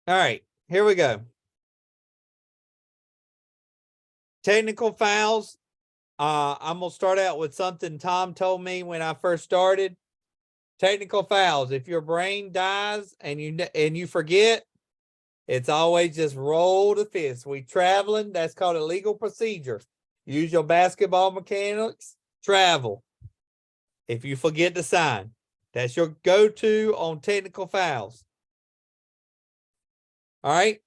All right, here we go. Technical fouls. I'm gonna start out with something Tom told me when I first started. Technical fouls. If your brain dies and you forget, it's always just roll the fist. We traveling. That's called a legal procedure. Use your basketball mechanics. Travel. If you forget to sign, that's your go-to on technical fouls. All right.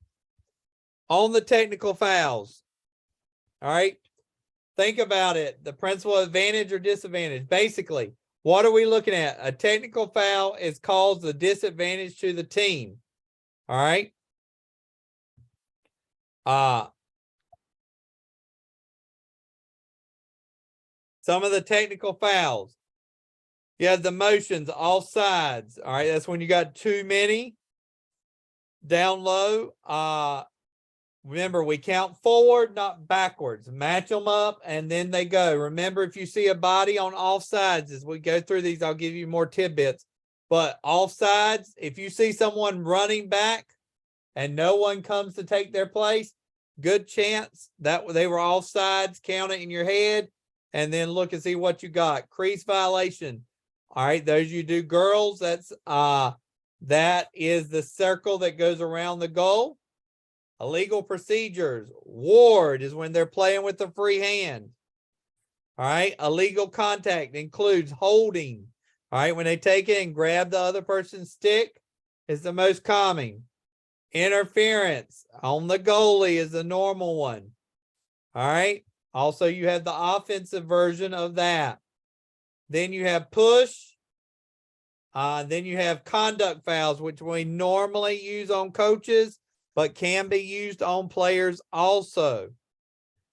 On the technical fouls. All right. Think about it. The principal advantage or disadvantage. Basically, what are we looking at? A technical foul is caused the disadvantage to the team. All right. Some of the technical fouls. You have the motions, all sides. All right. That's when you got too many. Down low. Remember, we count forward, not backwards. Match them up, and then they go. Remember, if you see a body on offsides, as we go through these, I'll give you more tidbits. But offsides, if you see someone running back and no one comes to take their place, good chance that they were offsides. Count it in your head, and then look and see what you got. Crease violation. All right, those you do girls, that is the circle that goes around the goal. Illegal procedures. Ward is when they're playing with the free hand. All right. Illegal contact includes holding. All right. When they take it and grab the other person's stick is the most common. Interference on the goalie is the normal one. All right. Also, you have the offensive version of that. Then you have push. Then you have conduct fouls, which we normally use on coaches, but can be used on players also.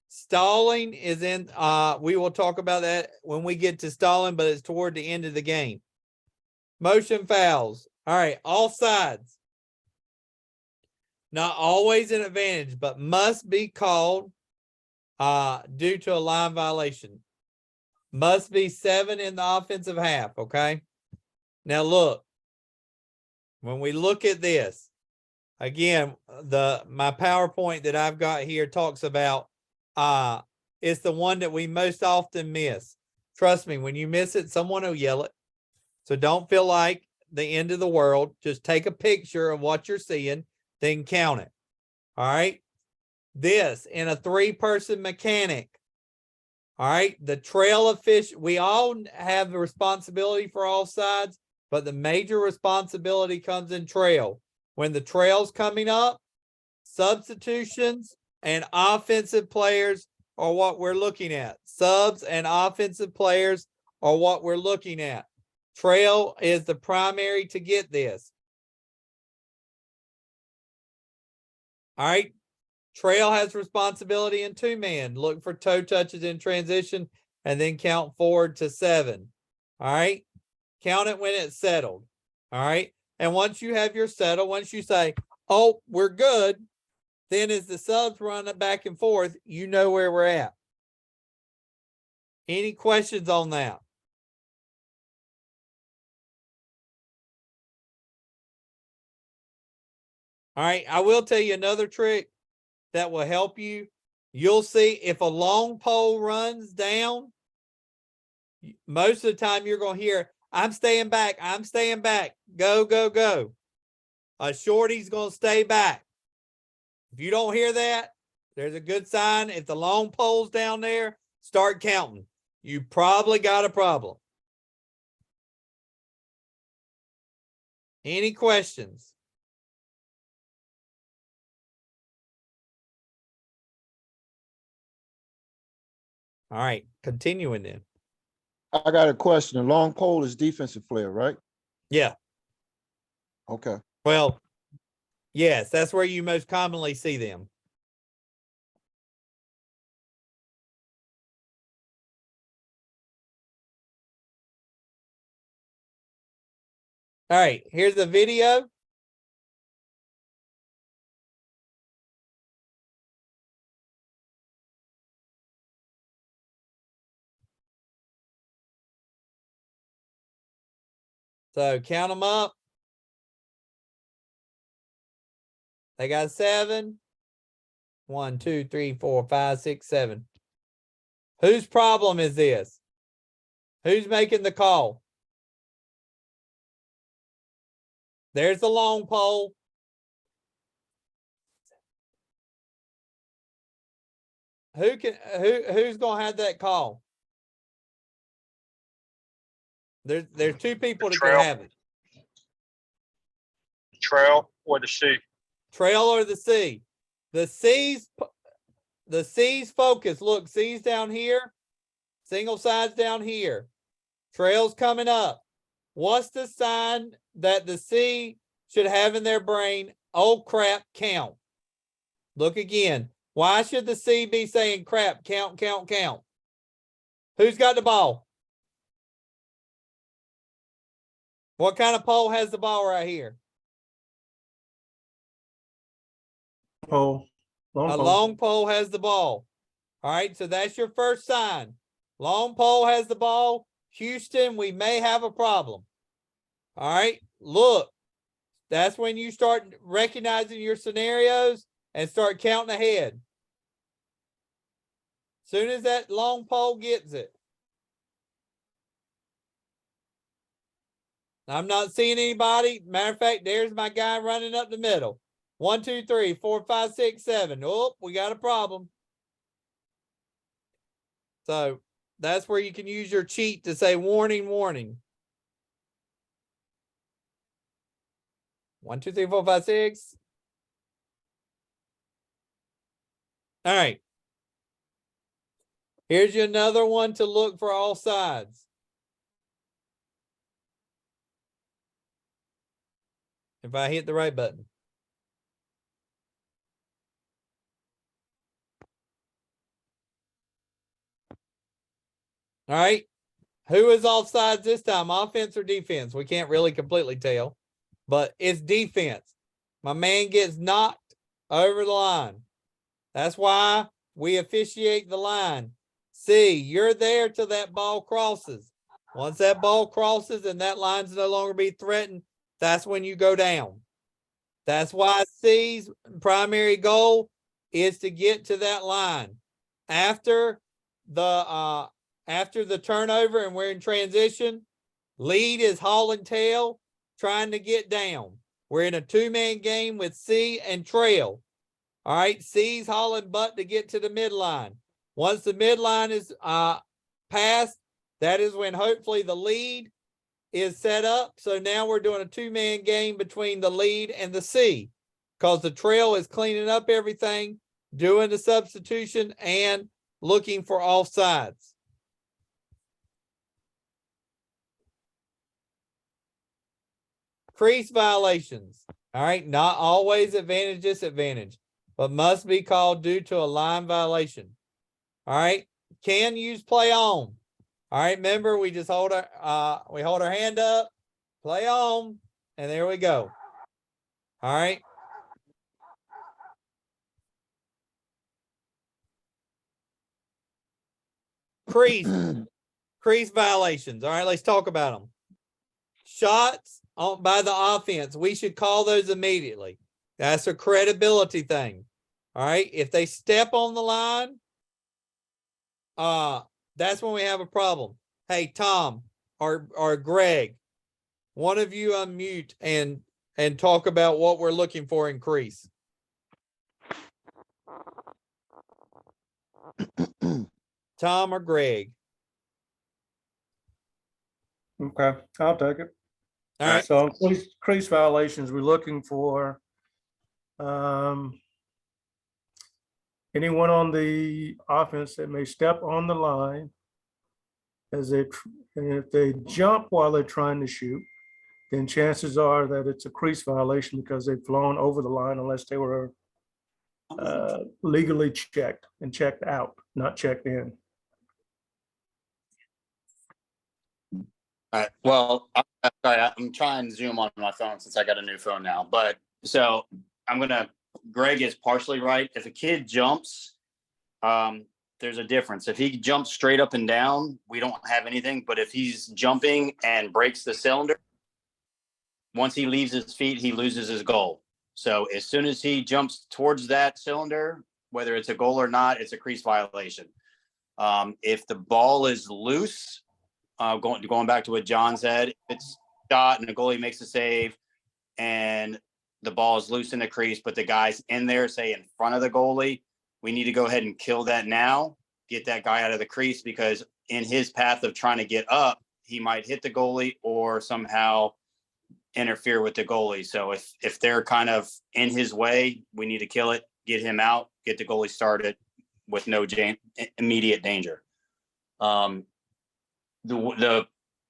Stalling is in, we will talk about that when we get to stalling, but it's toward the end of the game. Motion fouls. All right, all sides. Not always an advantage, but must be called due to a line violation. Must be 7 in the offensive half, okay? Now look, when we look at this, again, my PowerPoint that I've got here talks about it's the one that we most often miss. Trust me, when you miss it, someone will yell it. So don't feel like the end of the world. Just take a picture of what you're seeing, then count it. All right. This in a 3-person mechanic. All right. The trail of fish, we all have the responsibility for all sides, but the major responsibility comes in trail. When the trail's coming up, substitutions and offensive players are what we're looking at. Subs and offensive players are what we're looking at. Trail is the primary to get this. All right. Trail has responsibility in 2-man. Look for toe touches in transition and then count forward to 7. All right. Count it when it's settled. All right. And once you have your settle, once you say, oh, we're good, then as the subs run it back and forth, you know where we're at. Any questions on that? All right. I will tell you another trick that will help you. You'll see if a long pole runs down, most of the time you're going to hear, I'm staying back. I'm staying back. Go, go, go. A shorty's going to stay back. If you don't hear that, there's a good sign. If the long pole's down there, start counting. You probably got a problem. Any questions? All right, continuing then. I got a question. A long pole is defensive player, right? Yeah. Okay. Well, yes, that's where you most commonly see them. All right, here's the video. So count them up. They got 7. 1, 2, 3, 4, 5, 6, 7. Whose problem is this? Who's making the call? There's the long pole. Who's gonna have that call? There's 2 people that can have it. Trail or the C? Trail or the C. The C's focus. Look, C's down here. Single side's down here. Trail's coming up. What's the sign that the C should have in their brain? Oh crap, count. Look again. Why should the C be saying crap, count, count, count? Who's got the ball? What kind of pole has the ball right here? Pole. A long pole has the ball. All right, so that's your first sign. Long pole has the ball. Houston, we may have a problem. All right, look. That's when you start recognizing your scenarios and start counting ahead. Soon as that long pole gets it. I'm not seeing anybody. Matter of fact, there's my guy running up the middle. 1, 2, 3, 4, 5, 6, 7. Oh, we got a problem. So that's where you can use your cheat to say warning, warning. 1, 2, 3, 4, 5, 6. All right. Here's you another one to look for all sides. If I hit the right button. All right. Who is offsides this time? Offense or defense? We can't really completely tell, but it's defense. My man gets knocked over the line. That's why we officiate the line. See, you're there till that ball crosses. Once that ball crosses and that line's no longer be threatened, that's when you go down. That's why C's primary goal is to get to that line. After the turnover and we're in transition, lead is hauling tail, trying to get down. We're in a 2-man game with C and trail. All right, C's hauling butt to get to the midline. Once the midline is passed, that is when hopefully the lead is set up. So now we're doing a 2-man game between the lead and the C because the trail is cleaning up everything, doing the substitution, and looking for offsides. Crease violations. All right, not always advantage, disadvantage, but must be called due to a line violation. All right, can use play on. All right, remember we just hold our hand up, play on, and there we go. All right. Crease violations. All right, let's talk about them. Shots by the offense, we should call those immediately. That's a credibility thing. All right, if they step on the line, that's when we have a problem. Hey, Tom or Greg, one of you unmute and talk about what we're looking for in crease. Tom or Greg? Okay, I'll take it. All right. So crease violations, we're looking for anyone on the offense that may step on the line and if they jump while they're trying to shoot, then chances are that it's a crease violation because they've flown over the line unless they were legally checked and checked out, not checked in. All right. Well, I'm trying to Zoom on my phone since I got a new phone now. But so Greg is partially right. If a kid jumps, there's a difference. If he jumps straight up and down, we don't have anything. But if he's jumping and breaks the cylinder, once he leaves his feet, he loses his goal. So as soon as he jumps towards that cylinder, whether it's a goal or not, it's a crease violation. If the ball is loose, going back to what John said, if it's shot and the goalie makes a save and the ball is loose in the crease, but the guy's in there, say in front of the goalie, we need to go ahead and kill that now, get that guy out of the crease, because in his path of trying to get up, he might hit the goalie or somehow interfere with the goalie. So if they're kind of in his way, we need to kill it, get him out, get the goalie started with no immediate danger.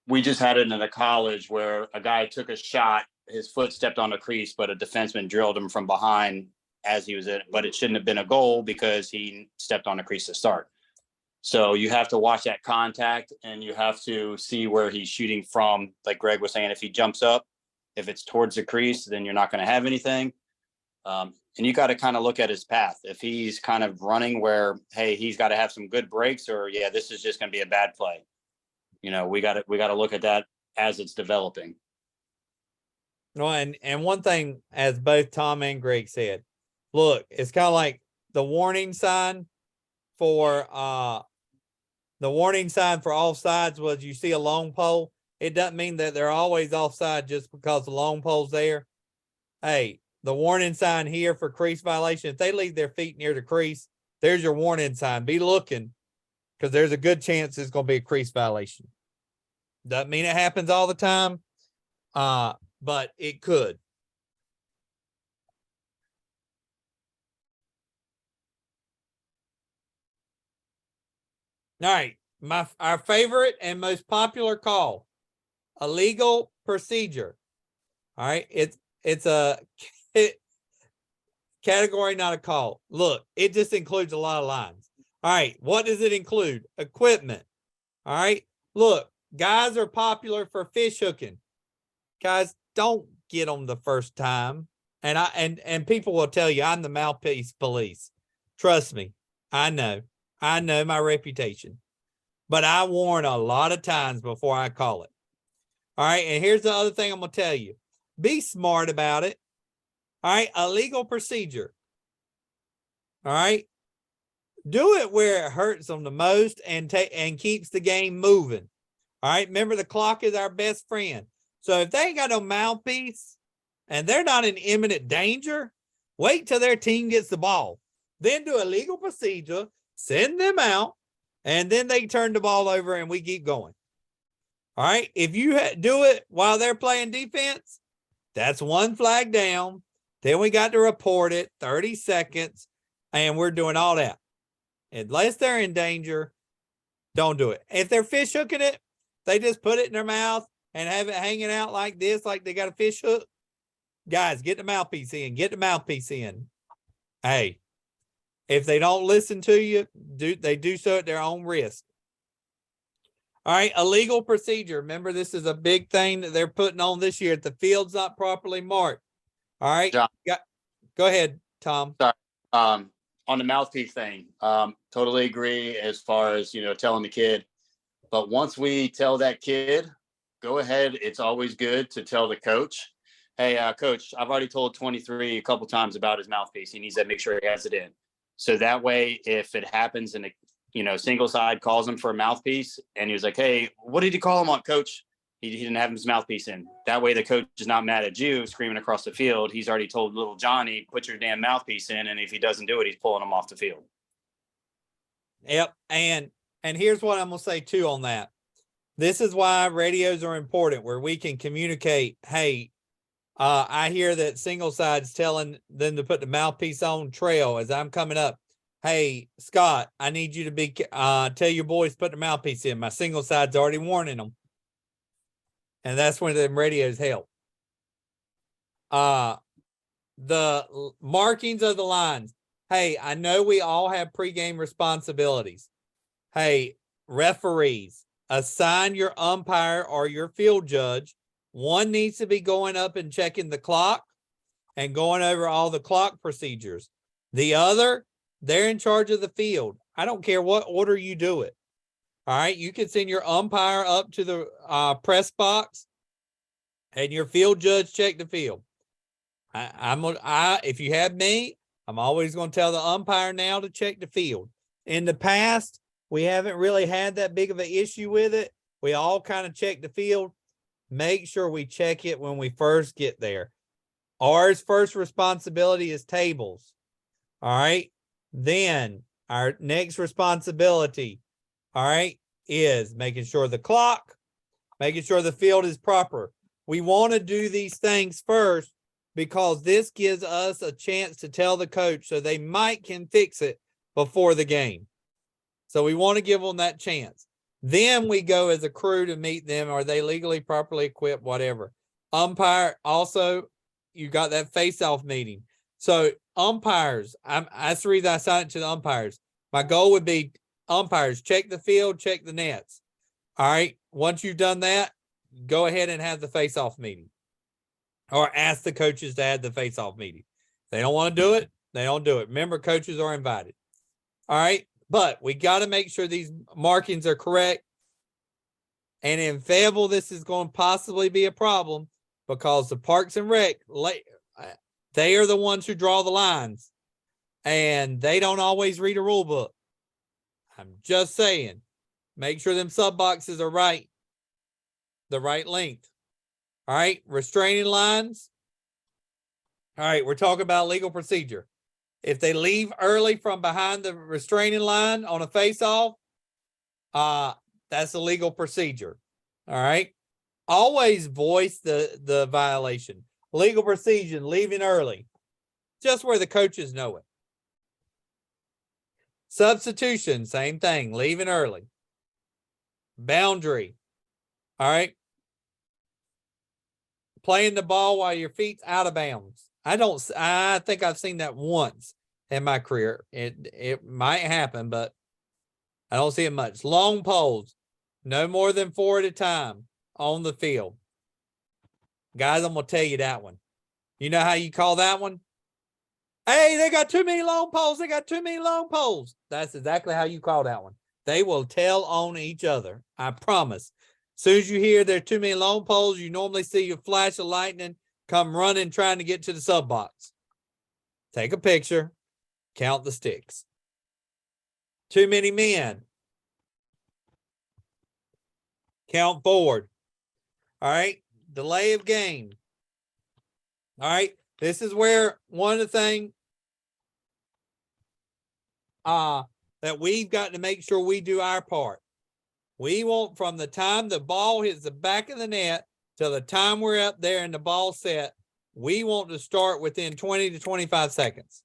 We just had it in a college where a guy took a shot, his foot stepped on the crease, but a defenseman drilled him from behind as he was in it, but it shouldn't have been a goal because he stepped on the crease to start. So you have to watch that contact and you have to see where he's shooting from. Like Greg was saying, if he jumps up, if it's towards the crease, then you're not going to have anything. And you got to kind of look at his path. If he's kind of running where, hey, he's got to have some good breaks, or yeah, this is just going to be a bad play. You know, we got to look at that as it's developing. No, and one thing, as both Tom and Greg said, look, it's kind of like the warning sign for offsides was you see a long pole. It doesn't mean that they're always offside just because the long pole's there. Hey, the warning sign here for crease violation, if they leave their feet near the crease, there's your warning sign. Be looking, because there's a good chance it's going to be a crease violation. Doesn't mean it happens all the time, but it could. All right, our favorite and most popular call, illegal procedure. All right, it's a category, not a call. Look, it just includes a lot of lines. All right, what does it include? Equipment. All right, look, guys are popular for fish hooking. Guys, don't get them the first time. And people will tell you I'm the mouthpiece police. Trust me, I know my reputation, but I warn a lot of times before I call it. All right, and here's the other thing I'm gonna tell you: be smart about it. All right, a legal procedure. All right, do it where it hurts them the most and keeps the game moving. All right, remember the clock is our best friend. So if they ain't got no mouthpiece and they're not in imminent danger, wait till their team gets the ball. Then do a legal procedure, send them out, and then they turn the ball over and we keep going. All right, if you do it while they're playing defense, that's one flag down. Then we got to report it, 30 seconds, and we're doing all that. Unless they're in danger, don't do it. If they're fish hooking it, they just put it in their mouth and have it hanging out like this, like they got a fish hook. Guys, get the mouthpiece in. Get the mouthpiece in. Hey, if they don't listen to you, they do so at their own risk. All right, illegal procedure. Remember, this is a big thing that they're putting on this year. If the field's not properly marked. All right, John. Go ahead, Tom. Sorry. On the mouthpiece thing, totally agree as far as, telling the kid. But once we tell that kid, go ahead. It's always good to tell the coach, hey, coach, I've already told 23 a couple times about his mouthpiece. He needs to make sure he has it in. So that way, if it happens and, single side calls him for a mouthpiece and he was like, hey, what did he call him on, coach? He didn't have his mouthpiece in. That way, the coach is not mad at you screaming across the field. He's already told little Johnny, put your damn mouthpiece in. And if he doesn't do it, he's pulling him off the field. Yep. And here's what I'm going to say too on that. This is why radios are important, where we can communicate. Hey, I hear that single side's telling them to put the mouthpiece on trail as I'm coming up. Hey, Scott, I need you to tell your boys to put the mouthpiece in. My single side's already warning them. And that's when the radios help. The markings of the lines. Hey, I know we all have pregame responsibilities. Hey, referees, assign your umpire or your field judge. One needs to be going up and checking the clock and going over all the clock procedures. The other, they're in charge of the field. I don't care what order you do it. All right, you can send your umpire up to the press box and your field judge check the field. If you have me, I'm always going to tell the umpire now to check the field. In the past, we haven't really had that big of an issue with it. We all kind of check the field. Make sure we check it when we first get there. Ours first responsibility is tables. All right. Then our next responsibility, all right, is making sure the clock, making sure the field is proper. We want to do these things first because this gives us a chance to tell the coach so they can fix it before the game. So we want to give them that chance. Then we go as a crew to meet them. Are they legally properly equipped? Whatever. Umpire, also, you got that face-off meeting. So umpires, that's the reason I signed it to the umpires. My goal would be umpires, check the field, check the nets. All right. Once you've done that, go ahead and have the face-off meeting. Or ask the coaches to have the face-off meeting. If they don't want to do it, they don't do it. Remember, coaches are invited. All right. But we got to make sure these markings are correct. And in Fayetteville, this is going to possibly be a problem because the Parks and Rec, they are the ones who draw the lines. And they don't always read a rule book. I'm just saying, make sure them sub boxes are right, the right length. All right, restraining lines. All right, we're talking about legal procedure. If they leave early from behind the restraining line on a face-off, that's a legal procedure. All right. Always voice the violation. Legal procedure, leaving early. Just where the coaches know it. Substitution, same thing, leaving early. Boundary. All right. Playing the ball while your feet's out of bounds. I think I've seen that once in my career. It might happen, but I don't see it much. Long poles, no more than 4 at a time on the field. Guys, I'm going to tell you that one. You know how you call that one? Hey, they got too many long poles. They got too many long poles. That's exactly how you call that one. They will tell on each other. I promise. As soon as you hear there are too many long poles, you normally see a flash of lightning come running trying to get to the sub box. Take a picture. Count the sticks. Too many men. Count forward. All right. Delay of game. All right. This is where one of the things that we've got to make sure we do our part. We want from the time the ball hits the back of the net till the time we're up there and the ball set, we want to start within 20 to 25 seconds.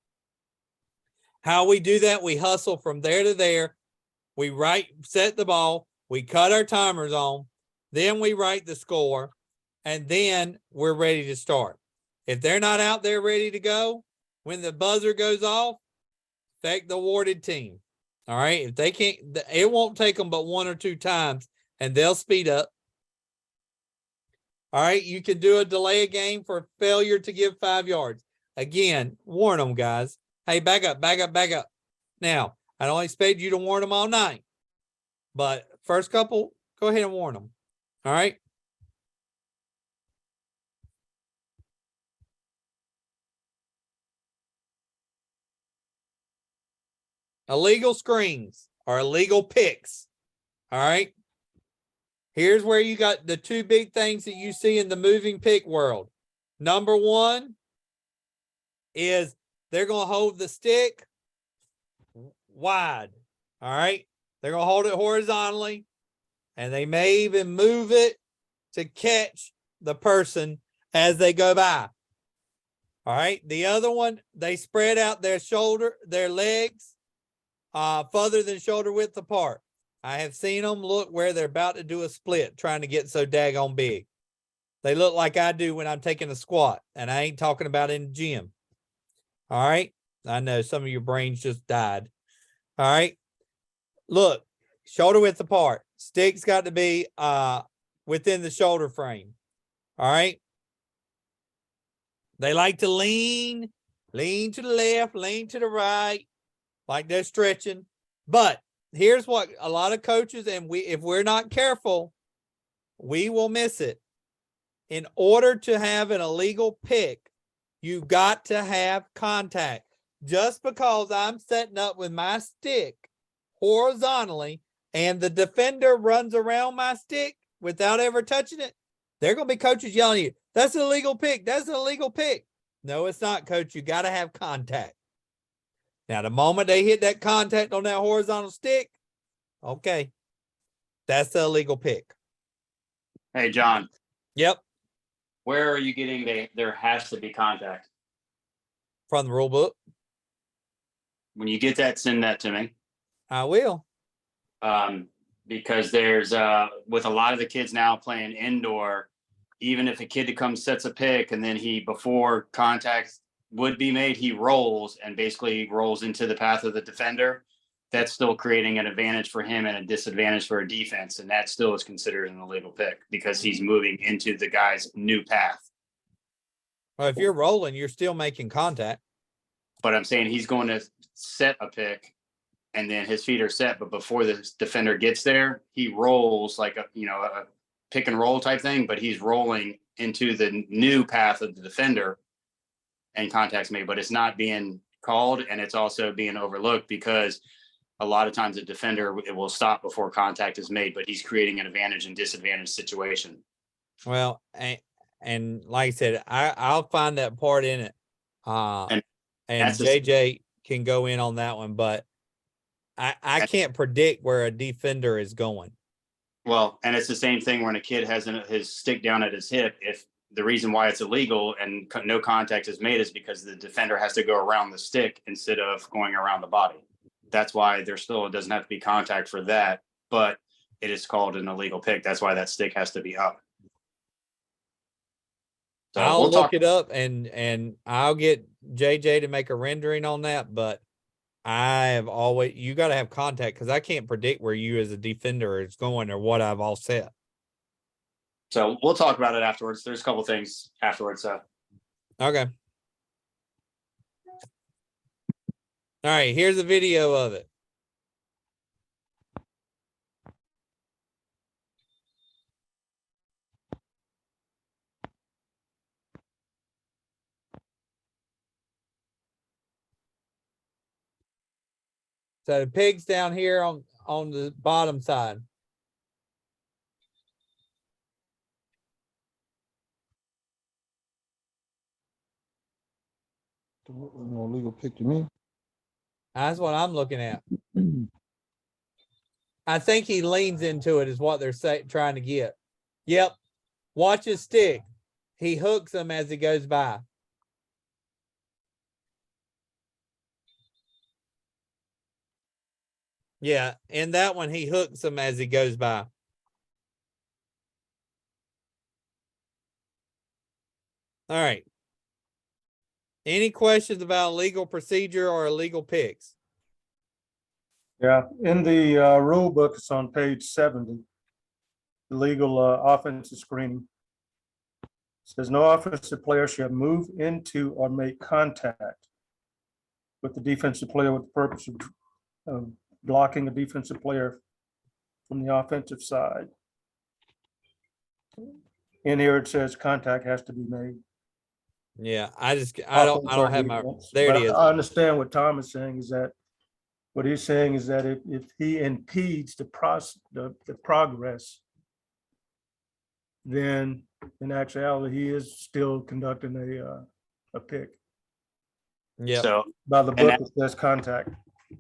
How we do that, we hustle from there to there. We set the ball, we cut our timers on, then we write the score, and then we're ready to start. If they're not out there ready to go, when the buzzer goes off, affect the awarded team. All right. If they can't, it won't take them but 1 or 2 times and they'll speed up. All right. You can do a delay a game for failure to give 5 yards. Again, warn them, guys. Hey, back up, back up, back up. Now, I don't expect you to warn them all night, but first couple, go ahead and warn them. All right. Illegal screens or illegal picks. All right. Here's where you got the 2 big things that you see in the moving pick world. Number 1 is they're going to hold the stick wide. All right. They're going to hold it horizontally and they may even move it to catch the person as they go by. All right. The other one, they spread out their legs further than shoulder width apart. I have seen them look where they're about to do a split, trying to get so daggone big. They look like I do when I'm taking a squat, and I ain't talking about in the gym. All right. I know some of your brains just died. All right. Look, shoulder width apart. Stick's got to be within the shoulder frame. All right. They like to lean to the left, lean to the right, like they're stretching. But here's what a lot of coaches, and if we're not careful, we will miss it. In order to have an illegal pick, You got to have contact. Just because I'm setting up with my stick horizontally and the defender runs around my stick without ever touching it, they're going to be coaches yelling at you. That's an illegal pick. That's an illegal pick. No, it's not, coach. You got to have contact. Now, the moment they hit that contact on that horizontal stick, okay, that's the illegal pick. Hey, John, Yep, where are you getting there has to be contact? from the rule book. When you get that, send that to me. I will. Because there's with a lot of the kids now playing indoor, even if a kid comes sets a pick and then he before contact would be made, he rolls and basically rolls into the path of the defender. That's still creating an advantage for him and a disadvantage for a defense, and that still is considered an illegal pick because he's moving into the guy's new path. Well, if you're rolling, you're still making contact. But I'm saying he's going to set a pick and then his feet are set, but before the defender gets there, he rolls like a pick and roll type thing, but he's rolling into the new path of the defender and contact's made, but it's not being called, and it's also being overlooked because a lot of times the defender, it will stop before contact is made, but he's creating an advantage and disadvantage situation. Well, and like I said, I'll find that part in it. And that's JJ can go in on that one, but I can't predict where a defender is going. Well, and it's the same thing when a kid has his stick down at his hip. If the reason why it's illegal and no contact is made is because the defender has to go around the stick instead of going around the body. That's why there still doesn't have to be contact for that, but it is called an illegal pick. That's why that stick has to be up. So I'll look it up and I'll get JJ to make a rendering on that, but you got to have contact because I can't predict where you as a defender is going or what I've all set. So we'll talk about it afterwards. There's a couple things afterwards. So. Okay. All right, here's a video of it. So the pig's down here on the bottom side. No legal pick to me. That's what I'm looking at. I think he leans into it is what they're trying to get. Yep. Watch his stick. He hooks them as he goes by. Yeah, in that one, he hooks them as he goes by. All right. Any questions about legal procedure or illegal picks? Yeah, in the rule book, it's on page 70. The legal offensive screening. It says no offensive player shall move into or make contact with the defensive player with the purpose of blocking a defensive player from the offensive side. In here, it says contact has to be made. Yeah, I don't have my, there it is. I understand what Tom is saying is that what he's saying is that if he impedes the progress, then in actuality, he is still conducting a pick. Yeah. So By the book, it says contact.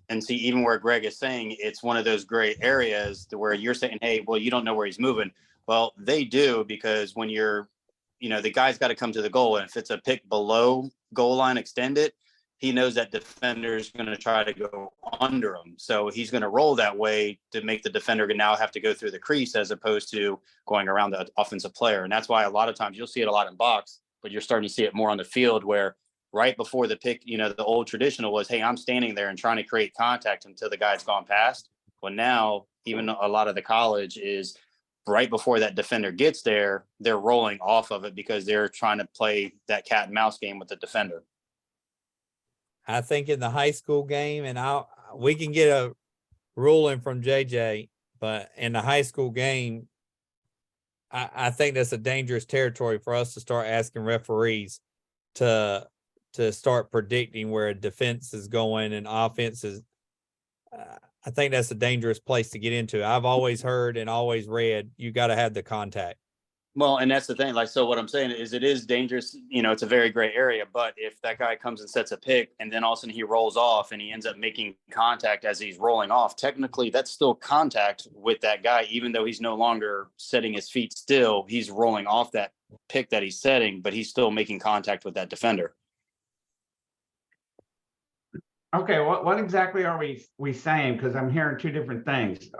And see, even where Greg is saying it's one of those gray areas to where you're saying, hey, well, you don't know where he's moving. Well, they do, because when the guy's got to come to the goal. And if it's a pick below goal line extended, he knows that defender is going to try to go under him. So he's going to roll that way to make the defender now have to go through the crease as opposed to going around the offensive player. And that's why a lot of times you'll see it a lot in box, but you're starting to see it more on the field where right before the pick, the old traditional was, hey, I'm standing there and trying to create contact until the guy's gone past. Well, now even a lot of the college is right before that defender gets there, they're rolling off of it because they're trying to play that cat and mouse game with the defender. I think in the high school game, and we can get a ruling from JJ, but in the high school game, I think that's a dangerous territory for us to start asking referees to start predicting where a defense is going and offense is. I think that's a dangerous place to get into. I've always heard and always read you got to have the contact. Well, and that's the thing. Like, so what I'm saying is it is dangerous. You know, it's a very gray area. But if that guy comes and sets a pick and then all of a sudden he rolls off and he ends up making contact as he's rolling off, technically that's still contact with that guy, even though he's no longer setting his feet still. He's rolling off that pick that he's setting, but he's still making contact with that defender. Okay, what exactly are we saying? Because I'm hearing two different things.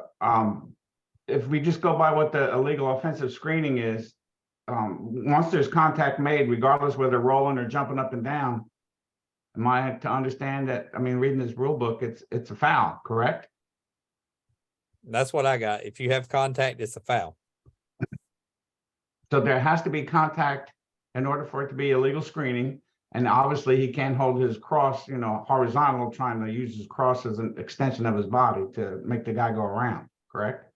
If we just go by what the illegal offensive screening is, once there's contact made, regardless whether rolling or jumping up and down, am I to understand that? I mean, reading this rule book, it's a foul, correct? That's what I got. If you have contact, it's a foul. So there has to be contact in order for it to be illegal screening. And obviously he can't hold his cross, horizontal, trying to use his cross as an extension of his body to make the guy go around, correct?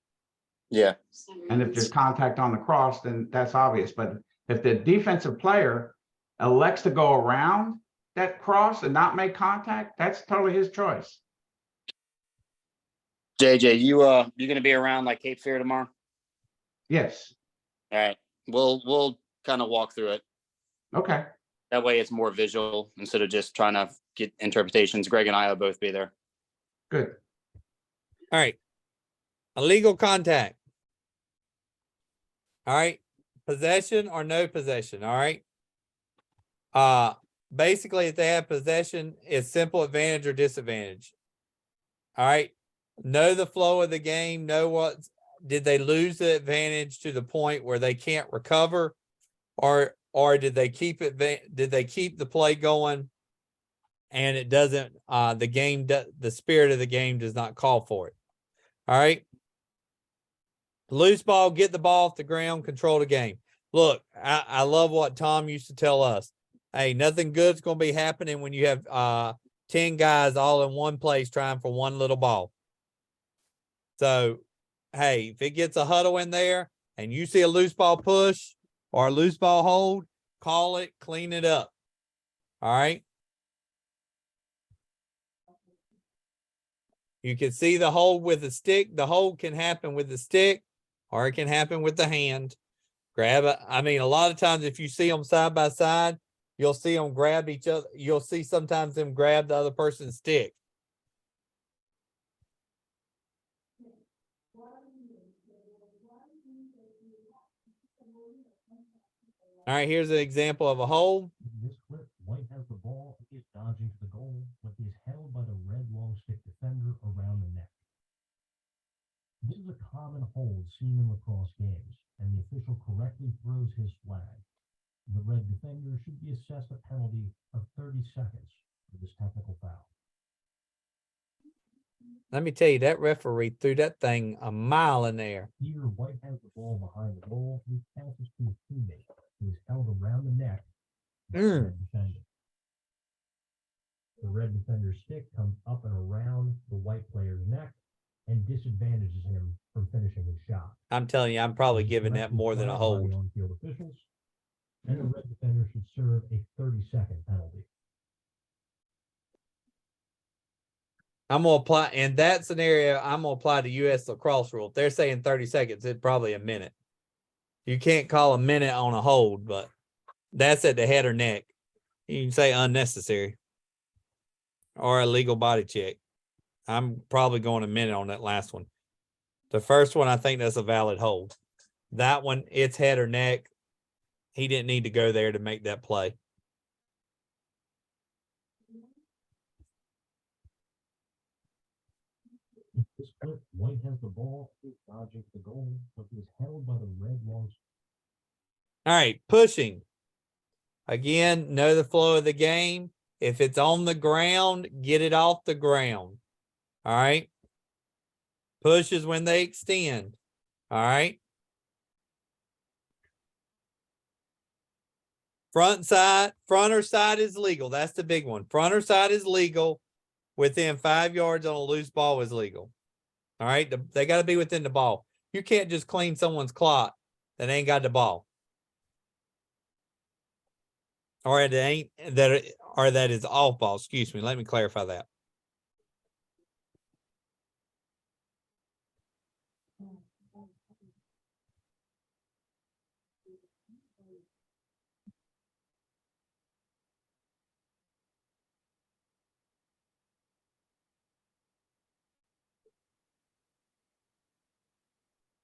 Yeah. And if there's contact on the cross, then that's obvious. But if the defensive player elects to go around that cross and not make contact, that's totally his choice. JJ, you gonna be around like Cape Fear tomorrow? Yes. All right. We'll kind of walk through it. Okay. That way it's more visual instead of just trying to get interpretations. Greg and I will both be there. Good. All right. Illegal contact. All right. Possession or no possession. All right. Basically, if they have possession, it's simple advantage or disadvantage. All right. Know the flow of the game. Know what did they lose the advantage to the point where they can't recover, or did they keep it? Did they keep the play going? And it doesn't. The spirit of the game does not call for it. All right. Loose ball, get the ball off the ground, control the game. Look, I love what Tom used to tell us. Hey, nothing good's going to be happening when you have 10 guys all in one place trying for one little ball. So, hey, if it gets a huddle in there and you see a loose ball push or a loose ball hold, call it, clean it up. All right. You can see the hold with the stick. The hold can happen with the stick, or it can happen with the hand. Grab it. I mean, a lot of times if you see them side by side, you'll see them grab each other. You'll see sometimes them grab the other person's stick. All right, here's an example of a hold. In this clip, White has the ball and is dodging to the goal, but he is held by the red long stick defender around the neck. This is a common hold seen in lacrosse games, and the official correctly throws his flag. The red defender should be assessed a penalty of 30 seconds for this technical foul. Let me tell you, that referee threw that thing a mile in there. Here, White has the ball behind the goal, and he passes to his teammate, who is held around the neck by the red defender. The red defender's stick comes up and around the white player's neck and disadvantages him from finishing his shot. I'm telling you, I'm probably giving that more than a hold. On-field officials, and the red defender should serve a 30-second penalty. I'm going to apply, in that scenario, I'm going to apply the U.S. lacrosse rule. If they're saying 30 seconds, it's probably a minute. You can't call a minute on a hold, but that's at the head or neck. You can say unnecessary or a legal body check. I'm probably going a minute on that last one. The first one, I think that's a valid hold. That one, it's head or neck. He didn't need to go there to make that play. In this clip, White has the ball, is dodging the goal, but he is held by the red long. All right, pushing. Again, know the flow of the game. If it's on the ground, get it off the ground. All right. Pushes when they extend. All right. Front or side is legal. That's the big one. Front or side is legal. Within 5 yards on a loose ball is legal. All right. They got to be within the ball. You can't just clean someone's clock that ain't got the ball. Or it ain't that, or that is off ball. Excuse me. Let me clarify that.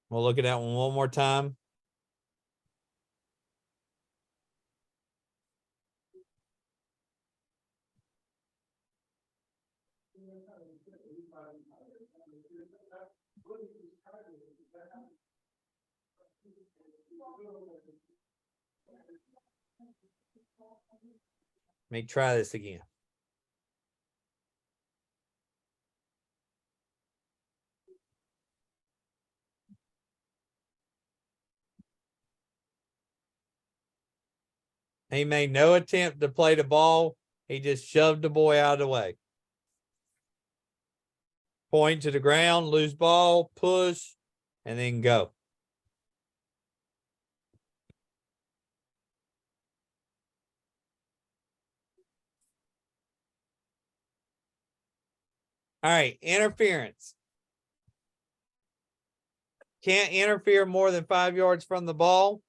We'll look at that one more time. Let me try this again. He made no attempt to play the ball. He just shoved the boy out of the way. Point to the ground, lose ball, push, and then go. All right, interference. Can't interfere more than 5 yards from the ball.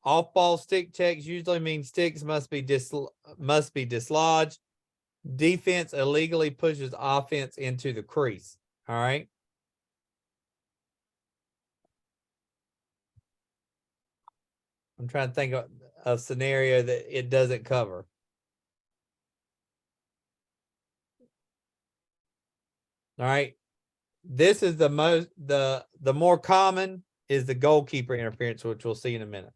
Off ball stick checks usually mean sticks must be dislodged. Defense illegally pushes offense into the crease. All right. I'm trying to think of a scenario that it doesn't cover. All right. This is the more common is the goalkeeper interference, which we'll see in a minute.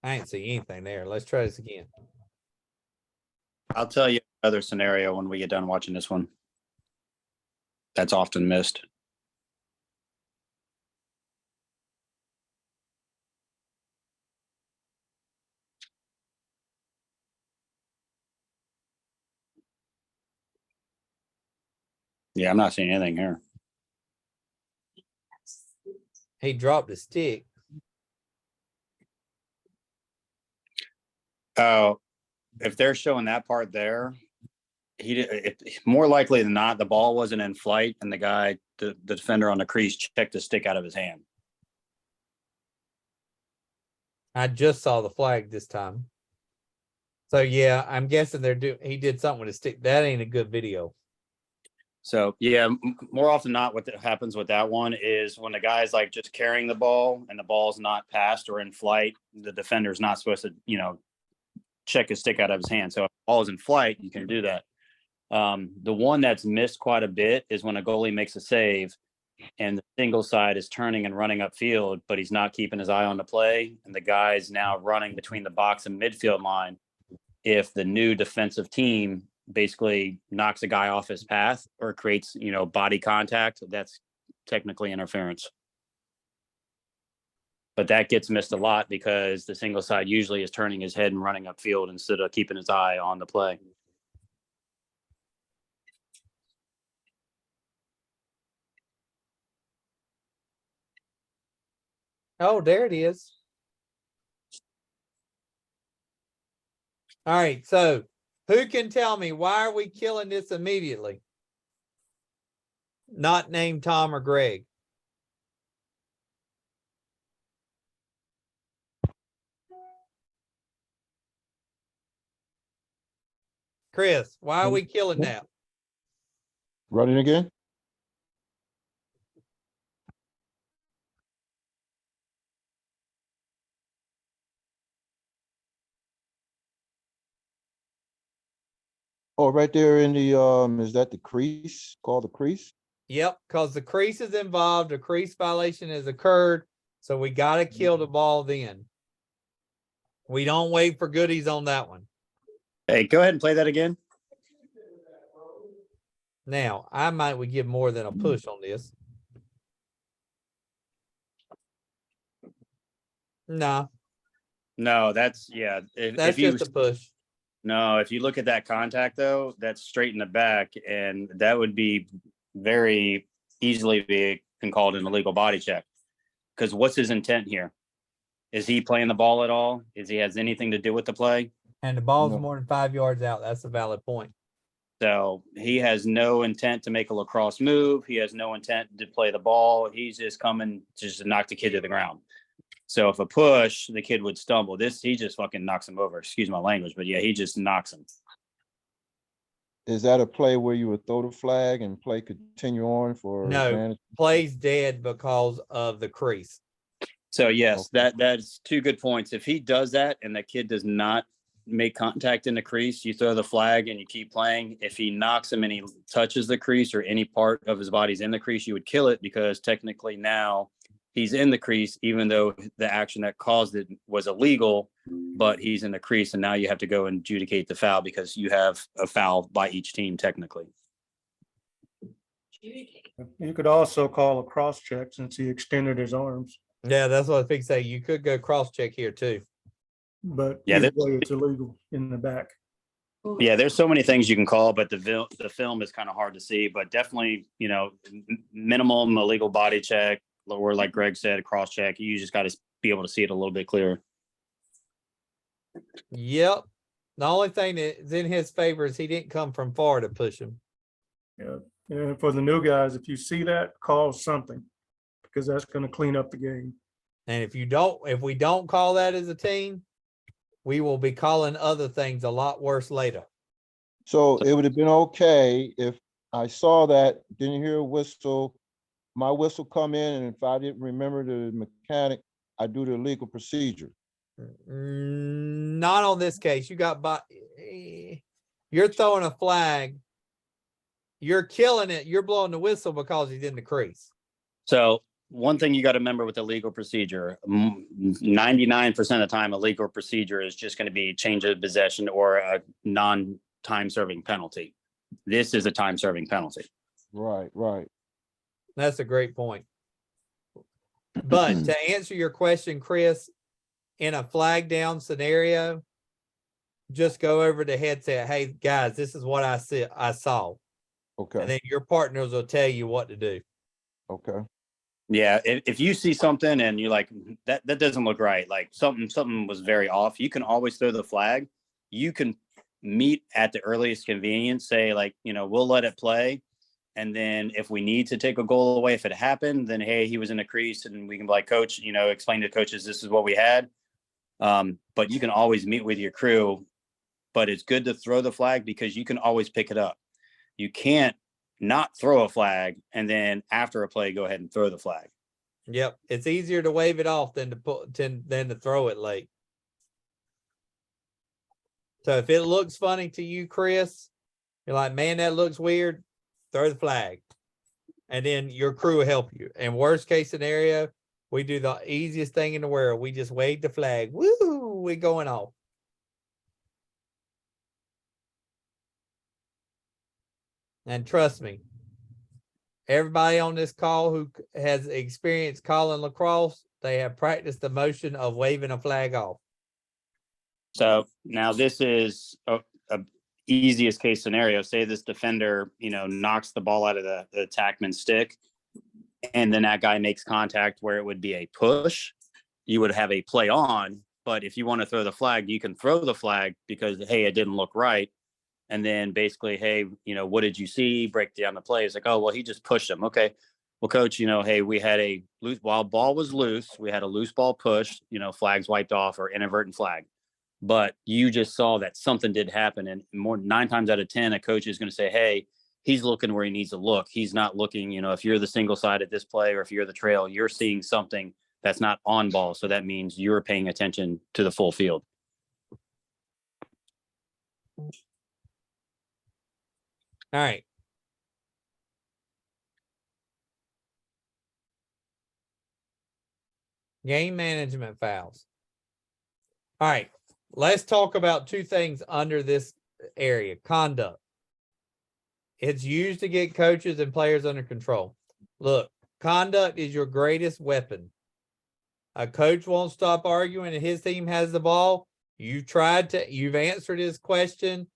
I ain't see anything there. Let's try this again. I'll tell you another scenario when we get done watching this one. That's often missed. Yeah, I'm not seeing anything here. He dropped the stick. Oh, if they're showing that part there, more likely than not, the ball wasn't in flight, and the guy, the defender on the crease, checked the stick out of his hand. I just saw the flag this time. So yeah, I'm guessing he did something with a stick. That ain't a good video. So yeah, more often than not, what happens with that one is when the guy's like just carrying the ball and the ball's not passed or in flight, the defender's not supposed to, check his stick out of his hand. So if the ball is in flight, you can do that. The one that's missed quite a bit is when a goalie makes a save and the single side is turning and running upfield, but he's not keeping his eye on the play, and the guy's now running between the box and midfield line. If the new defensive team basically knocks a guy off his path or creates, body contact, that's technically interference. But that gets missed a lot because the single side usually is turning his head and running upfield instead of keeping his eye on the play. Oh, there it is. All right, so who can tell me why are we killing this immediately? Not named Tom or Greg. Chris, why are we killing that? Running again? Oh, right there in the, is that the crease, called the crease? Yep, because the crease is involved, a crease violation has occurred, so we got to kill the ball then. We don't wait for goodies on that one. Hey, go ahead and play that again. Now, would give more than a push on this. Nah, No, that's, yeah. that's If you, just a push. no, if you look at that contact though, that's straight in the back, and that would be very easily can called an illegal body check. Because what's his intent here? Is he playing the ball at all? Is he has anything to do with the play? And the ball's No. more than 5 yards out. That's a valid point. So he has no intent to make a lacrosse move. He has no intent to play the ball. He's just coming just to knock the kid to the ground. So if a push, the kid would stumble. He just fucking knocks him over. Excuse my language, but yeah, he just knocks him. Is that a play where you would throw the flag and play continue on for No. advantage? Plays dead because of the crease. So yes, Okay. that's two good points. If he does that and the kid does not make contact in the crease, you throw the flag and you keep playing. If he knocks him and he touches the crease or any part of his body's in the crease, you would kill it, because technically now he's in the crease, even though the action that caused it was illegal, but he's in the crease, and now you have to go and adjudicate the foul because you have a foul by each team technically. You could also call a cross check since he extended his arms, Yeah, that's what I think. Say you could go cross check here too. but Yeah, either way, it's illegal in the back. Yeah, there's so many things you can call, but the film is kind of hard to see. But definitely, minimum illegal body check, or like Greg said, a cross check. You just got to be able to see it a little bit clearer. Yep. The only thing that's in his favor is he didn't come from far to push him. Yeah, and for the new guys, if you see that, call something, because that's going to clean up the game. And if we don't call that as a team, we will be calling other things a lot worse later. So it would have been okay if I saw that, didn't hear a whistle, my whistle come in, and if I didn't remember the mechanic, I do the legal procedure. Not on this case. You're throwing a flag. You're killing it. You're blowing the whistle because he's in the crease. So one thing you got to remember with the legal procedure, 99% of the time, a legal procedure is just going to be change of possession or a non-time serving penalty. This is a time serving penalty. Right, right. That's a great point. But to answer your question, Chris, in a flag down scenario, just go over the headset. Hey guys, this is what I saw. Okay. And then your partners will tell you what to do. Okay. Yeah, if you see something and you're like, that doesn't look right, like something was very off, you can always throw the flag. You can meet at the earliest convenience, say like, we'll let it play. And then if we need to take a goal away, if it happened, then, hey, he was in a crease, and we can be like, coach, explain to coaches, this is what we had. But you can always meet with your crew, but it's good to throw the flag because you can always pick it up. You can't not throw a flag and then after a play, go ahead and throw the flag. Yep. It's easier to wave it off than to throw it late. So if it looks funny to you, Chris, you're like, man, that looks weird, throw the flag. And then your crew will help you. And worst case scenario, we do the easiest thing in the world. We just wave the flag. Woo, we're going off. And trust me, everybody on this call who has experienced calling lacrosse, they have practiced the motion of waving a flag off. So now this is a easiest case scenario. Say this defender, knocks the ball out of the attackman's stick, and then that guy makes contact where it would be a push. You would have a play on, but if you want to throw the flag, you can throw the flag because, hey, it didn't look right. And then basically, hey, what did you see? Break down the play. It's like, oh, well, he just pushed him. Okay. Well, coach, hey, we had a loose, while ball was loose, we had a loose ball push, flags wiped off or inadvertent flag. But you just saw that something did happen. And 9 times out of 10, a coach is going to say, hey, he's looking where he needs to look. He's not looking, if you're the single side at this play or if you're the trail, you're seeing something that's not on ball. So that means you're paying attention to the full field. All right. Game management fouls. All right. Let's talk about 2 things under this area. Conduct. It's used to get coaches and players under control. Look, conduct is your greatest weapon. A coach won't stop arguing and his team has the ball. You've answered his question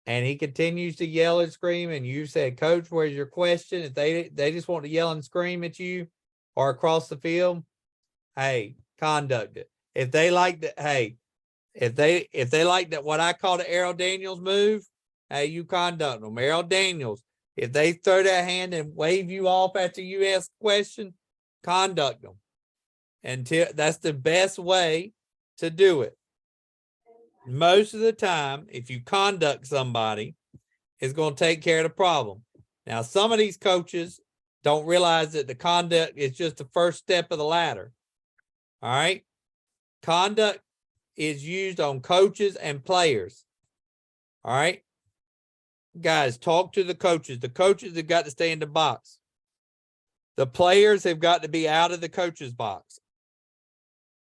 and he continues to yell and scream. And you said, Coach, where's your question? If they just want to yell and scream at you or across the field, hey, conduct it. If they like that, hey, if they like that, what I call the Errol Daniels move, hey, you conduct them. Errol Daniels, if they throw that hand and wave you off after you ask a question, conduct them. Until that's the best way to do it. Most of the time, if you conduct somebody, it's going to take care of the problem. Now, some of these coaches don't realize that the conduct is just the first step of the ladder. All right. Conduct is used on coaches and players. All right. Guys, talk to the coaches. The coaches have got to stay in the box. The players have got to be out of the coach's box.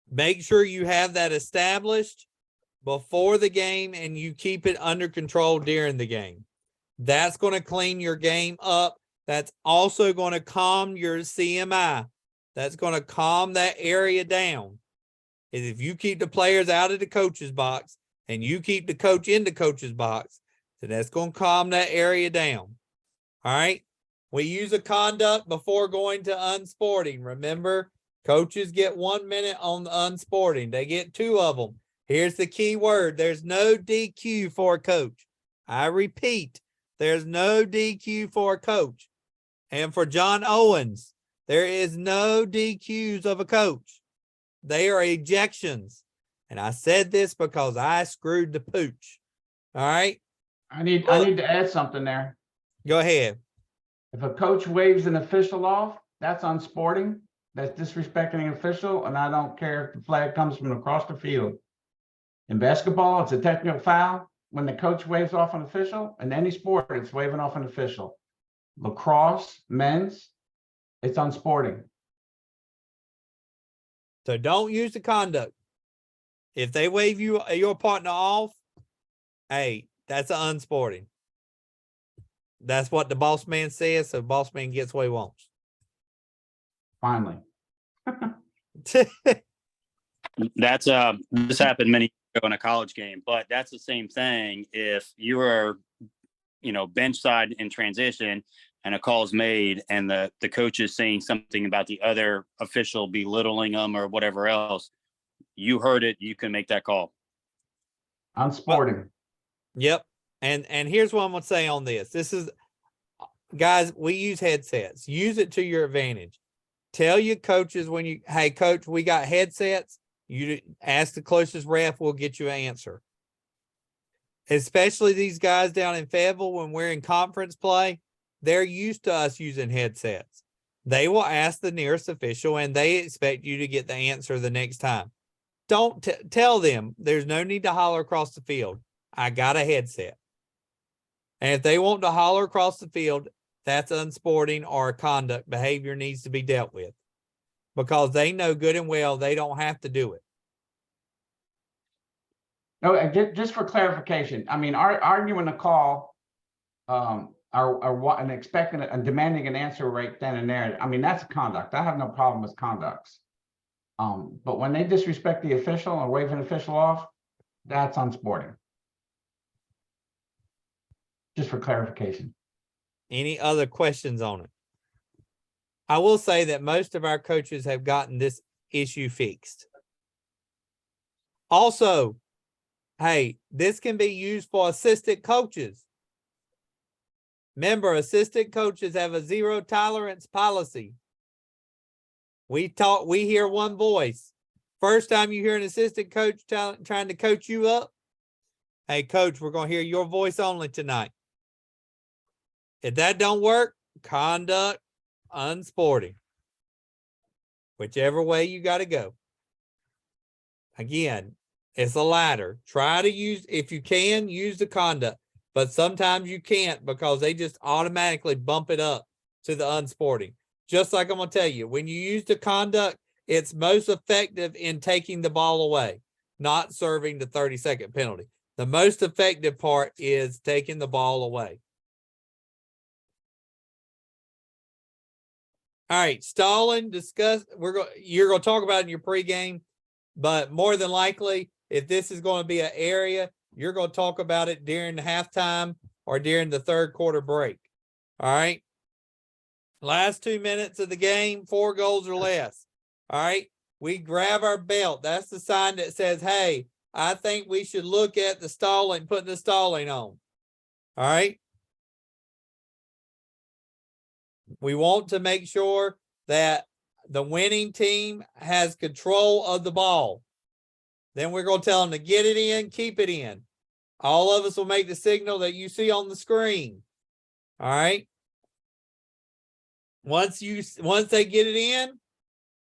Make sure you have that established before the game and you keep it under control during the game. That's going to clean your game up. That's also going to calm your CMI. That's going to calm that area down. Is if you keep the players out of the coach's box and you keep the coach in the coach's box, then that's going to calm that area down. All right. We use a conduct before going to unsporting. Remember, coaches get 1 minute on the unsporting. They get 2 of them. Here's the key word. There's no DQ for a coach. I repeat, there's no DQ for a coach. And for John Owens, there is no DQs of a coach. They are ejections. And I said this because I screwed the pooch. All right. I need to add something there. Go ahead. If a coach waves an official off, that's unsporting. That's disrespecting an official, and I don't care if the flag comes from across the field. In basketball, it's a technical foul. When the coach waves off an official, in any sport, it's waving off an official. Lacrosse, men's, it's unsporting. So don't use the conduct. If they wave your partner off, hey, that's unsporting. That's what the boss man says, so boss man gets what he wants. Finally. That's this happened many years ago in a college game, but that's the same thing. If you are, bench side in transition and a call is made and the coach is saying something about the other official belittling them or whatever else, you heard it, you can make that call. Unsporting. Yep. And here's what I'm going to say on this. This is, guys, we use headsets. Use it to your advantage. Tell your coaches hey, coach, we got headsets. You ask the closest ref, we'll get you an answer. Especially these guys down in Fayetteville when we're in conference play, they're used to us using headsets. They will ask the nearest official and they expect you to get the answer the next time. Don't tell them there's no need to holler across the field. I got a headset. And if they want to holler across the field, that's unsporting or conduct behavior needs to be dealt with because they know good and well they don't have to do it. No, just for clarification, I mean, arguing a call, and expecting and demanding an answer right then and there. I mean, that's conduct. I have no problem with conducts. But when they disrespect the official or wave an official off, that's unsporting. Just for clarification. Any other questions on it? I will say that most of our coaches have gotten this issue fixed. Also, hey, this can be used for assistant coaches. Remember, assistant coaches have a 0 tolerance policy. We hear one voice. First time you hear an assistant coach trying to coach you up, hey, coach, we're going to hear your voice only tonight. If that don't work, conduct, unsporting. Whichever way you got to go. Again, it's a ladder. Try to use, if you can, use the conduct. But sometimes you can't because they just automatically bump it up to the unsporting. Just like I'm going to tell you, when you use the conduct, it's most effective in taking the ball away, not serving the 30-second penalty. The most effective part is taking the ball away. All right, stalling, discuss, you're gonna talk about it in your pregame, but more than likely, if this is gonna be an area, you're gonna talk about it during the halftime or during the third quarter break. All right. Last 2 minutes of the game, 4 goals or less. All right. We grab our belt. That's the sign that says, hey, I think we should look at the stalling, putting the stalling on. All right. We want to make sure that the winning team has control of the ball. Then we're going to tell them to get it in, keep it in. All of us will make the signal that you see on the screen. All right. Once they get it in,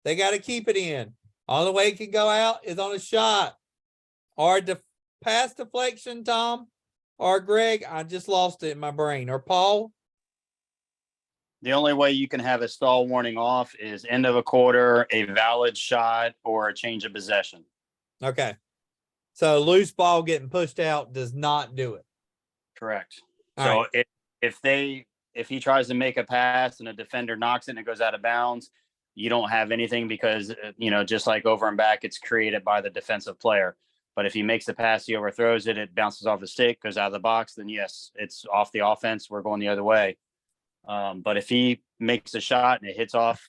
they got to keep it in. Only way it can go out is on a shot or pass deflection, Tom or Greg. I just lost it in my brain. Or Paul. The only way you can have a stall warning off is end of a quarter, a valid shot, or a change of possession. Okay. So loose ball getting pushed out does not do it. Correct. All So right. if he tries to make a pass and a defender knocks it and it goes out of bounds, you don't have anything because, just like over and back, it's created by the defensive player. But if he makes the pass, he overthrows it, it bounces off the stick, goes out of the box, then yes, it's off the offense. We're going the other way. But if he makes a shot and it hits off,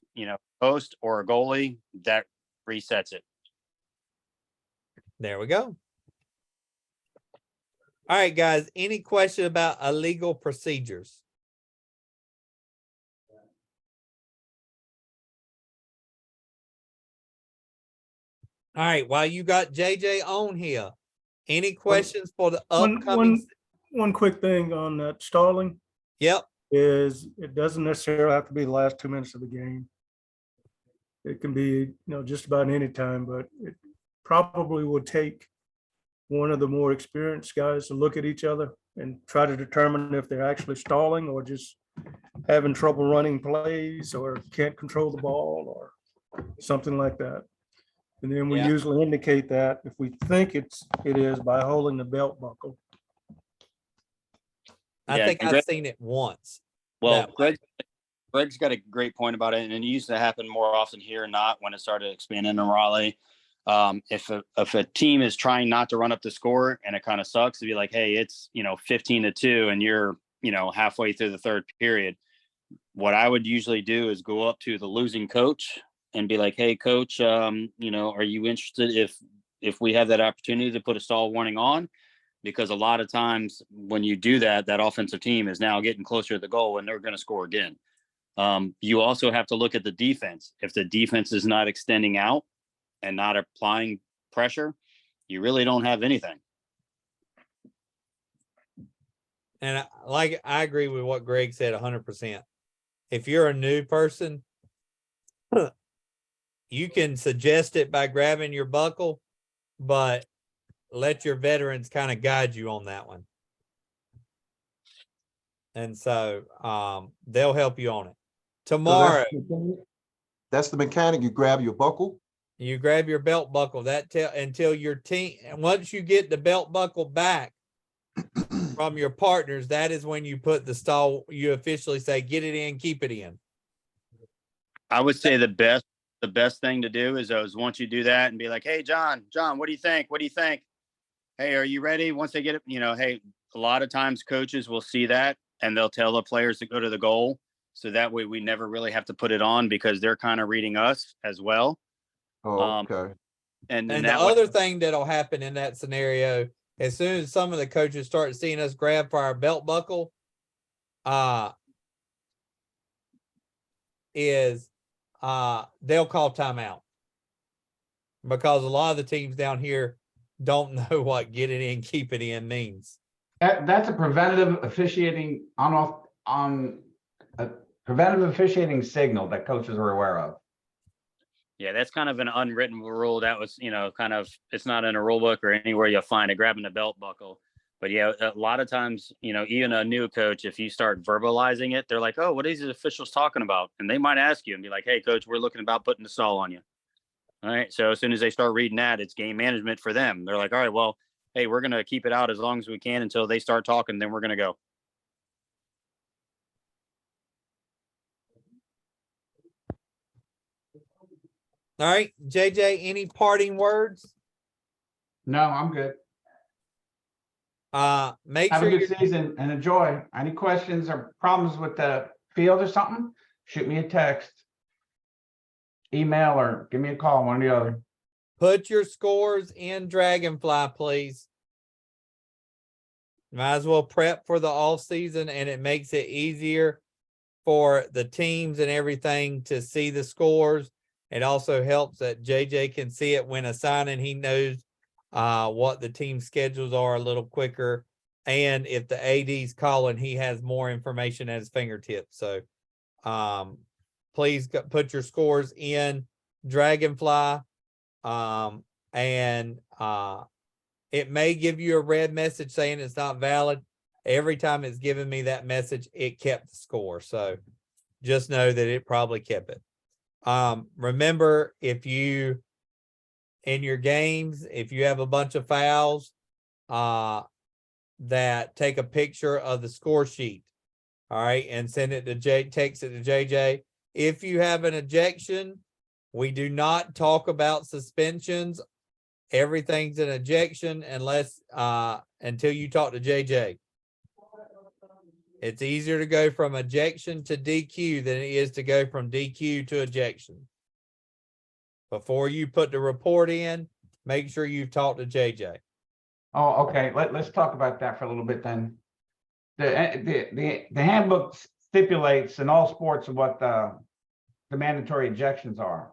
post or a goalie, that resets it. There we go. All right, guys. Any question about illegal procedures? All right. While you got JJ on here, any questions for the upcoming? One quick thing on that stalling Yep. is it doesn't necessarily have to be the last 2 minutes of the game. It can be, just about any time, but it probably would take one of the more experienced guys to look at each other and try to determine if they're actually stalling or just having trouble running plays or can't control the ball or something like that. And then we Yeah. usually indicate that if we think it is by holding the belt buckle. I Yeah, think and I've Greg- seen it once. Well, that Greg's got a great point about it, and it used to happen more often here, not when it started expanding in Raleigh. If a team is trying not to run up the score and it kind of sucks to be like, hey, it's 15-2 and you're halfway through the third period. What I would usually do is go up to the losing coach and be like, hey, coach, are you interested if we have that opportunity to put a stall warning on? Because a lot of times when you do that, that offensive team is now getting closer to the goal and they're going to score again. You also have to look at the defense. If the defense is not extending out and not applying pressure, you really don't have anything. And I agree with what Greg said 100%. If you're a new person, you can suggest it by grabbing your buckle, but let your veterans kind of guide you on that one. And so they'll help you on it. Tomorrow, That's the mechanic. You grab your buckle. you grab your belt buckle until your team, and once you get the belt buckle back from your partners, that is when you put the stall, you officially say, get it in, keep it in. I would say the best thing to do is once you do that and be like, hey, John, what do you think? What do you think? Hey, are you ready? Once they get it, hey, a lot of times coaches will see that and they'll tell the players to go to the goal. So that way we never really have to put it on because they're kind of reading us as well. Oh, okay. And And the that other thing that'll happen in that scenario, as soon as some of the coaches start seeing us grab for our belt buckle, they'll call timeout. Because a lot of the teams down here don't know what get it in, keep it in means. That's a preventative officiating on a preventative officiating signal that coaches are aware of. Yeah, that's kind of an unwritten rule that was, it's not in a rule book or anywhere you'll find it, grabbing the belt buckle. But yeah, a lot of times, even a new coach, if you start verbalizing it, they're like, oh, what are these officials talking about? And they might ask you and be like, hey, coach, we're looking about putting the stall on you. All right. So as soon as they start reading that, it's game management for them. They're like, all right, well, hey, we're going to keep it out as long as we can until they start talking. Then we're going to go. All right, JJ, any parting words? No, I'm good. Make Have sure a good you season and enjoy. Any questions or problems with the field or something? Shoot me a text, email, or give me a call, one or the other. put your scores in Dragonfly, please. Might as well prep for the off season, and it makes it easier for the teams and everything to see the scores. It also helps that JJ can see it when assigning. He knows what the team schedules are a little quicker. And if the AD's calling, he has more information at his fingertips. So please put your scores in Dragonfly. And it may give you a red message saying it's not valid. Every time it's given me that message, it kept the score. So just know that it probably kept it. Remember, if you, in your games, if you have a bunch of fouls, that take a picture of the score sheet. All right. And send it to text it to JJ. If you have an ejection, we do not talk about suspensions. Everything's an ejection unless, until you talk to JJ. It's easier to go from ejection to DQ than it is to go from DQ to ejection. Before you put the report in, make sure you've talked to JJ. Oh, okay. Let's talk about that for a little bit then. The handbook stipulates in all sports what the mandatory ejections are.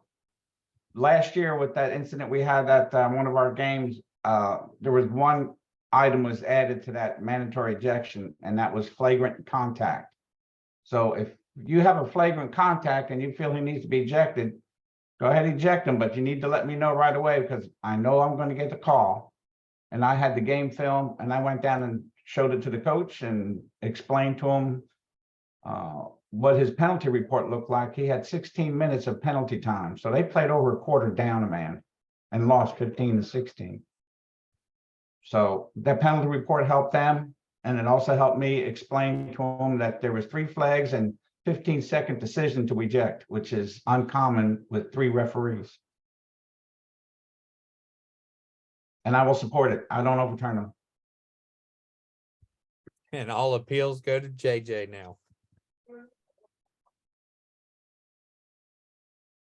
Last year with that incident we had at one of our games, there was one item was added to that mandatory ejection, and that was flagrant contact. So if you have a flagrant contact and you feel he needs to be ejected, go ahead and eject him, but you need to let me know right away because I know I'm going to get the call. And I had the game film, and I went down and showed it to the coach and explained to him what his penalty report looked like. He had 16 minutes of penalty time. So they played over a quarter down a man and lost 15-16. So that penalty report helped them. And it also helped me explain to them that there was 3 flags and 15-second decision to eject, which is uncommon with 3 referees. And I will support it. I don't overturn them. And all appeals go to JJ now.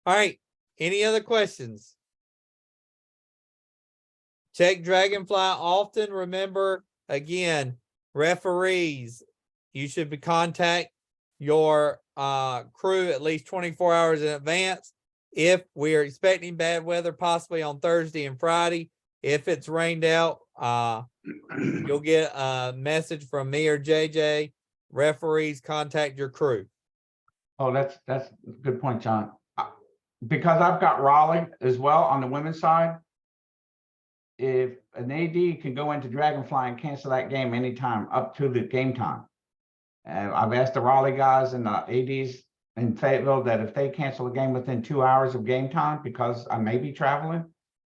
All right. Any other questions? Check Dragonfly often. Remember, again, referees, you should be contact your crew at least 24 hours in advance. If we are expecting bad weather, possibly on Thursday and Friday, if it's rained out, you'll get a message from me or JJ. Referees, contact your crew. Oh, that's a good point, John. Because I've got Raleigh as well on the women's side. If an AD can go into Dragonfly and cancel that game anytime up to the game time. And I've asked the Raleigh guys and the ADs in Fayetteville that if they cancel a game within 2 hours of game time, because I may be traveling,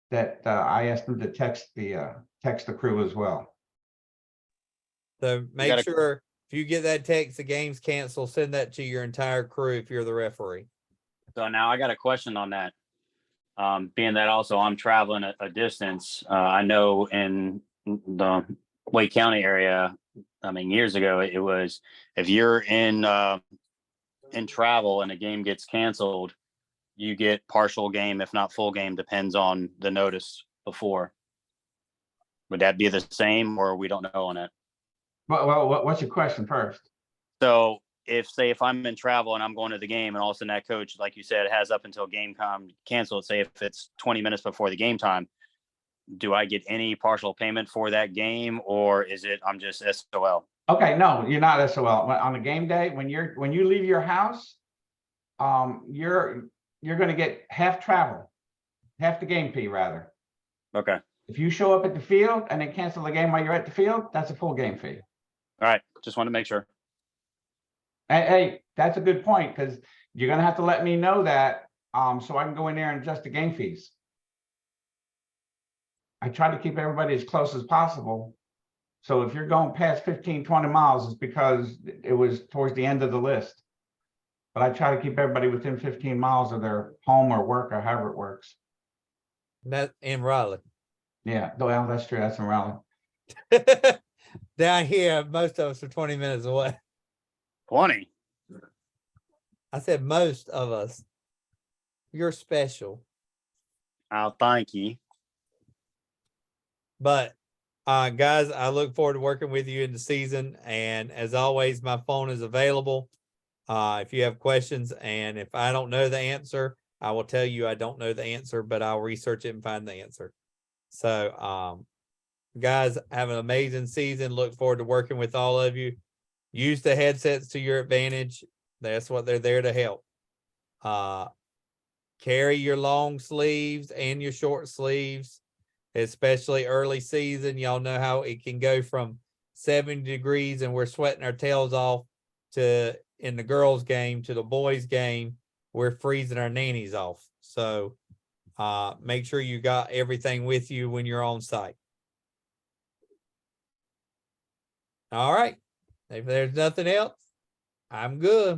that I asked them to text the crew as well. So make sure if you get that text, the game's canceled, send that to your entire crew if you're the referee. So now I got a question on that. Being that also I'm traveling a distance, I know in the Wake County area, I mean, years ago, it was if you're in travel and a game gets canceled, you get partial game, if not full game, depends on the notice before. Would that be the same, or we don't know on it? Well, what's your question first? So if I'm in travel and I'm going to the game and all of a sudden that coach, like you said, has up until game time canceled, say if it's 20 minutes before the game time, do I get any partial payment for that game, or is it I'm just SOL? Okay, no, you're not SOL. On the game day, when you leave your house, you're going to get half travel, half the game fee rather. Okay. If you show up at the field and they cancel the game while you're at the field, that's a full game fee. All right, just want to make sure. Hey, that's a good point, because you're going to have to let me know that so I can go in there and adjust the game fees. I try to keep everybody as close as possible. So if you're going past 15, 20 miles, it's because it was towards the end of the list. but I try to keep everybody within 15 miles of their home or work or however it works. That in Raleigh. Yeah, well, that's true. That's in Raleigh. Down here, most of us are 20 minutes away. 20. I said most of us. You're special. Oh, thank you. But guys, I look forward to working with you in the season. And as always, my phone is available. If you have questions, and if I don't know the answer, I will tell you I don't know the answer, but I'll research it and find the answer. So guys, have an amazing season. Look forward to working with all of you. Use the headsets to your advantage. That's what they're there to help. Carry your long sleeves and your short sleeves, especially early season. Y'all know how it can go from 70 degrees and we're sweating our tails off to in the girls' game to the boys' game, we're freezing our nannies off. So make sure you got everything with you when you're on site. All right. If there's nothing else, I'm good.